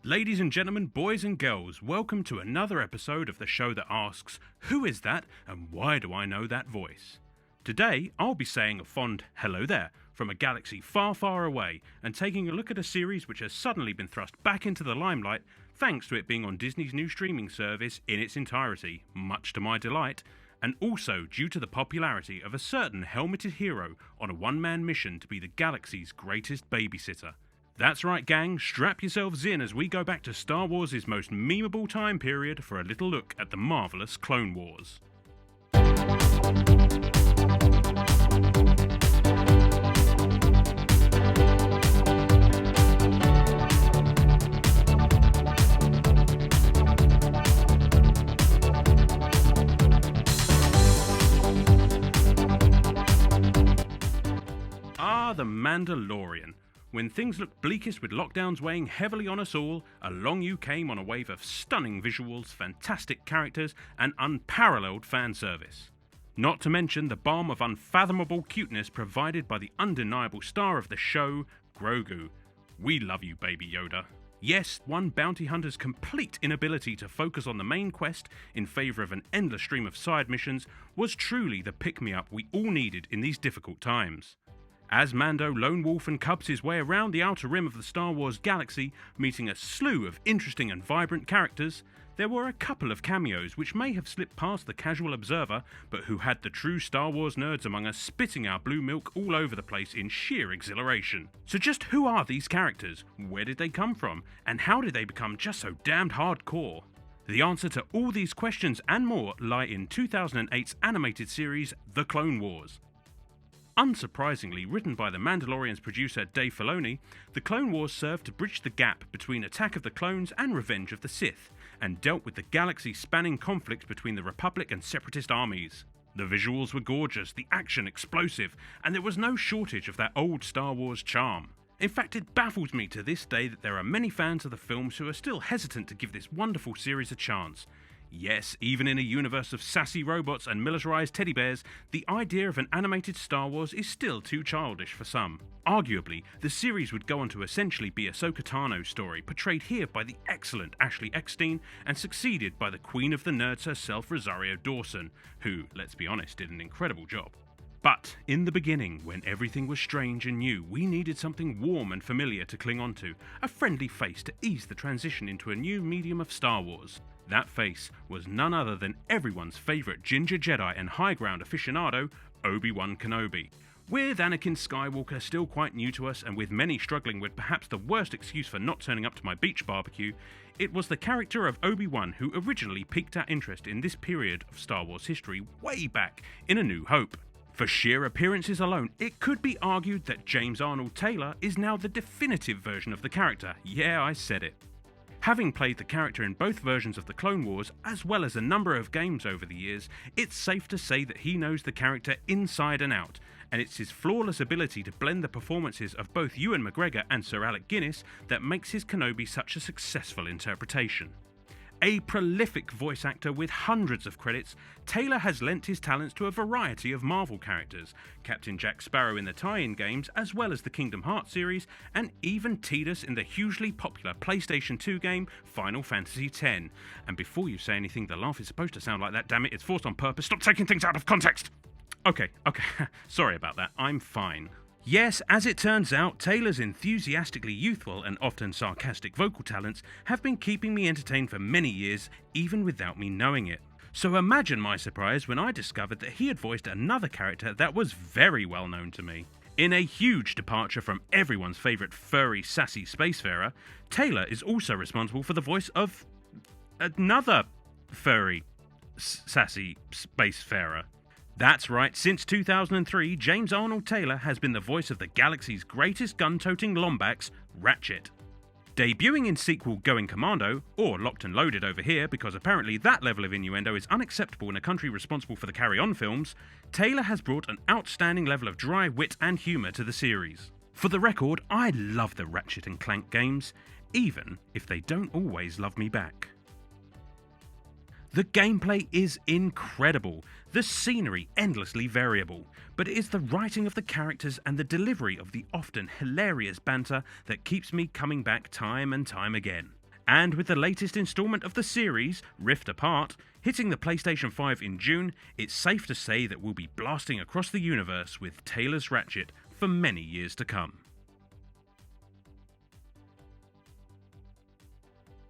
Ladies and gentlemen, boys and girls, welcome to another episode of the show that asks, who is that and why do I know that voice? Today, I'll be saying a fond hello there from a galaxy far, far away and taking a look at a series which has suddenly been thrust back into the limelight thanks to it being on Disney's new streaming service in its entirety, much to my delight, and also due to the popularity of a certain helmeted hero on a one-man mission to be the galaxy's greatest babysitter. That's right, gang, strap yourselves in as we go back to Star Wars' most memeable time period for a little look at the marvellous Clone Wars. The Mandalorian. When things looked bleakest with lockdowns weighing heavily on us all, along you came on a wave of stunning visuals, fantastic characters, and unparalleled fan service. Not to mention the balm of unfathomable cuteness provided by the undeniable star of the show, Grogu. We love you, Baby Yoda. Yes, one bounty hunter's complete inability to focus on the main quest in favour of an endless stream of side missions was truly the pick-me-up we all needed in these difficult times. As Mando lone wolf and cubs his way around the outer rim of the Star Wars galaxy, meeting a slew of interesting and vibrant characters, there were a couple of cameos which may have slipped past the casual observer, but who had the true Star Wars nerds among us spitting our blue milk all over the place in sheer exhilaration. So just who are these characters? Where did they come from? And how did they become just so damned hardcore? The answer to all these questions and more lie in 2008's animated series, The Clone Wars. Unsurprisingly, written by The Mandalorian's producer Dave Filoni, The Clone Wars served to bridge the gap between Attack of the Clones and Revenge of the Sith, and dealt with the galaxy-spanning conflict between the Republic and Separatist armies. The visuals were gorgeous, the action explosive, and there was no shortage of that old Star Wars charm. In fact, it baffles me to this day that there are many fans of the films who are still hesitant to give this wonderful series a chance. Yes, even in a universe of sassy robots and militarized teddy bears, the idea of an animated Star Wars is still too childish for some. Arguably, the series would go on to essentially be Ahsoka Tano's story, portrayed here by the excellent Ashley Eckstein and succeeded by the Queen of the Nerds herself, Rosario Dawson, who, let's be honest, did an incredible job. But in the beginning, when everything was strange and new, we needed something warm and familiar to cling on to, a friendly face to ease the transition into a new medium of Star Wars. That face was none other than everyone's favourite ginger Jedi and high ground aficionado, Obi-Wan Kenobi. With Anakin Skywalker still quite new to us and with many struggling with perhaps the worst excuse for not turning up to my beach barbecue, it was the character of Obi-Wan who originally piqued our interest in this period of Star Wars history way back in A New Hope. For sheer appearances alone, it could be argued that James Arnold Taylor is now the definitive version of the character. Yeah, I said it. Having played the character in both versions of the Clone Wars, as well as a number of games over the years, it's safe to say that he knows the character inside and out, and it's his flawless ability to blend the performances of both Ewan McGregor and Sir Alec Guinness that makes his Kenobi such a successful interpretation. A prolific voice actor with hundreds of credits, Taylor has lent his talents to a variety of Marvel characters, Captain Jack Sparrow in the tie-in games as well as the Kingdom Hearts series, and even Tidus in the hugely popular PlayStation 2 game Final Fantasy X. And before you say anything, the laugh is supposed to sound like that, damn it, it's forced on purpose, stop taking things out of context! Okay, sorry about that, I'm fine. Yes, as it turns out, Taylor's enthusiastically youthful and often sarcastic vocal talents have been keeping me entertained for many years, even without me knowing it. So imagine my surprise when I discovered that he had voiced another character that was very well known to me. In a huge departure from everyone's favourite furry, sassy spacefarer, Taylor is also responsible for the voice of another furry, sassy spacefarer. That's right, since 2003, James Arnold Taylor has been the voice of the galaxy's greatest gun-toting Lombax, Ratchet. Debuting in sequel Going Commando, or Locked and Loaded over here because apparently that level of innuendo is unacceptable in a country responsible for the Carry On films, Taylor has brought an outstanding level of dry wit and humour to the series. For the record, I love the Ratchet and Clank games, even if they don't always love me back. The gameplay is incredible, the scenery endlessly variable, but it is the writing of the characters and the delivery of the often hilarious banter that keeps me coming back time and time again. And with the latest installment of the series, Rift Apart, hitting the PlayStation 5 in June, it's safe to say that we'll be blasting across the universe with Taylor's Ratchet for many years to come.